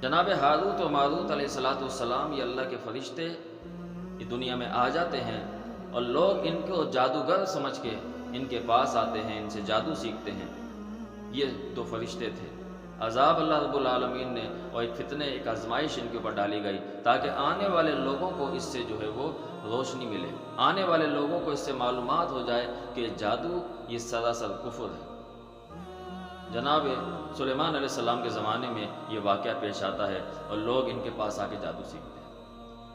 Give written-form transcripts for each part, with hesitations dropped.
جناب ہاروت و ماروت علیہ السلام یہ اللہ کے فرشتے یہ دنیا میں آ جاتے ہیں اور لوگ ان کو جادوگر سمجھ کے ان کے پاس آتے ہیں، ان سے جادو سیکھتے ہیں۔ یہ دو فرشتے تھے۔ عذاب اللہ رب العالمین نے اور ایک فتنہ، ایک آزمائش ان کے اوپر ڈالی گئی تاکہ آنے والے لوگوں کو اس سے جو ہے وہ روشنی ملے، آنے والے لوگوں کو اس سے معلومات ہو جائے کہ جادو یہ سراسر کفر ہے۔ جناب سلیمان علیہ السلام کے زمانے میں یہ واقعہ پیش آتا ہے اور لوگ ان کے پاس آ کے جادو سیکھتے ہیں۔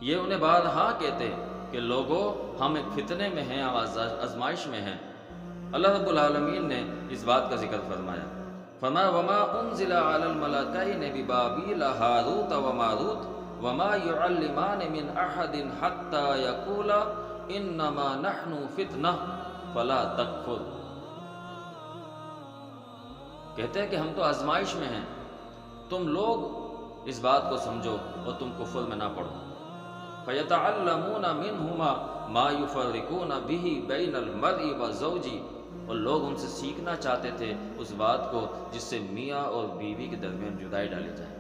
یہ انہیں بارہا کہتے کہ لوگوں ہم ایک فتنے میں ہیں، ہم آزمائش میں ہیں۔ اللہ رب العالمین نے اس بات کا ذکر فرمایا، وما انزل علی الملکین ببابیل ہاروت و ماروت وما يعلمان من احد حتى یقولا انما نحن فتنہ فلا تکفر۔ کہتے ہیں کہ ہم تو آزمائش میں ہیں، تم لوگ اس بات کو سمجھو اور تم کفر میں نہ پڑو۔ فَيَتَعَلَّمُونَ مِنْهُمَا مَا يُفَرِّقُونَ بِهِ بَيْنَ الْمَرْءِ وَزَوْجِهِ، اور لوگ ان سے سیکھنا چاہتے تھے اس بات کو جس سے میاں اور بیوی کے درمیان جدائی ڈالی جائے۔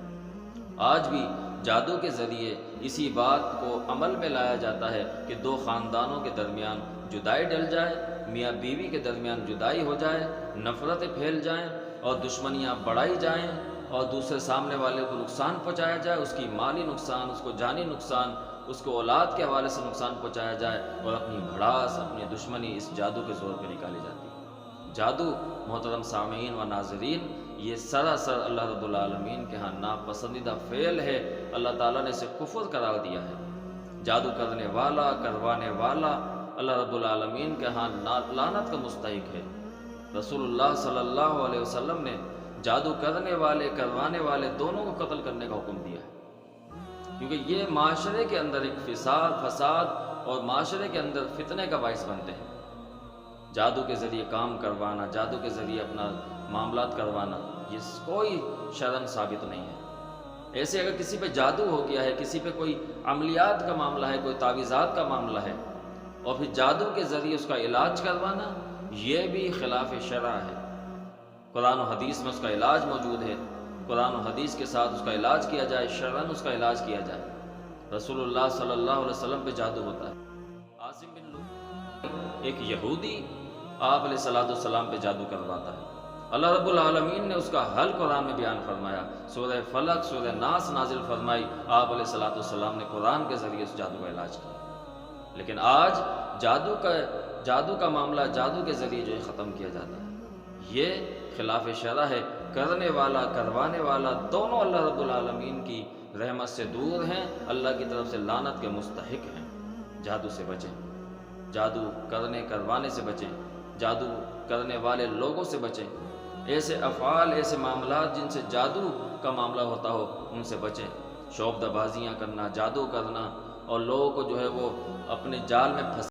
آج بھی جادو کے ذریعے اسی بات کو عمل میں لایا جاتا ہے کہ دو خاندانوں کے درمیان جدائی ڈل جائے، میاں بیوی کے درمیان جدائی ہو جائے، نفرتیں پھیل جائیں اور دشمنیاں بڑھائی جائیں اور دوسرے سامنے والے کو نقصان پہنچایا جائے، اس کی مالی نقصان، اس کو جانی نقصان، اس کو اولاد کے حوالے سے نقصان پہنچایا جائے اور اپنی بھڑاس، اپنی دشمنی اس جادو کے زور پہ نکالی جاتی ہے۔ جادو محترم سامعین و ناظرین یہ سراسر اللہ رب العالمین کے ہاں ناپسندیدہ فعل ہے۔ اللہ تعالیٰ نے اسے کفر قرار دیا ہے۔ جادو کرنے والا، کروانے والا اللہ رب العالمین کے ہاں لعنت کا مستحق ہے۔ رسول اللہ صلی اللہ علیہ وسلم نے جادو کرنے والے، کروانے والے دونوں کو قتل کرنے کا حکم دیا ہے، کیونکہ یہ معاشرے کے اندر ایک فساد اور معاشرے کے اندر فتنے کا باعث بنتے ہیں۔ جادو کے ذریعے کام کروانا، جادو کے ذریعے اپنا معاملات کروانا یہ کوئی شرم ثابت نہیں ہے۔ ایسے اگر کسی پہ جادو ہو گیا ہے، کسی پہ کوئی عملیات کا معاملہ ہے، کوئی تعویذات کا معاملہ ہے اور پھر جادو کے ذریعے اس کا علاج کروانا، یہ بھی خلاف شرع ہے۔ قرآن و حدیث میں اس کا علاج موجود ہے، قرآن و حدیث کے ساتھ اس کا علاج کیا جائے، شرعاً اس کا علاج کیا جائے۔ رسول اللہ صلی اللہ علیہ وسلم پہ جادو ہوتا ہے۔ عاصم بن لؤی ایک یہودی آپ علیہ السلام پہ جادو کرواتا ہے۔ اللہ رب العالمین نے اس کا حل قرآن میں بیان فرمایا، سورہ فلق، سورہ ناس نازل فرمائی، آپ علیہ السلام نے قرآن کے ذریعے اس جادو کا علاج کیا۔ لیکن آج جادو کا معاملہ جادو کے ذریعے جو ہے ختم کیا جاتا ہے، یہ خلاف شرع ہے۔ کرنے والا، کروانے والا دونوں اللہ رب العالمین کی رحمت سے دور ہیں، اللہ کی طرف سے لعنت کے مستحق ہیں۔ جادو سے بچیں، جادو کروانے سے بچیں، جادو کرنے والے لوگوں سے بچیں، ایسے افعال، ایسے معاملات جن سے جادو کا معاملہ ہوتا ہو ان سے بچیں۔ شعبدہ بازیاں کرنا، جادو کرنا اور لوگوں کو جو ہے وہ اپنے جال میں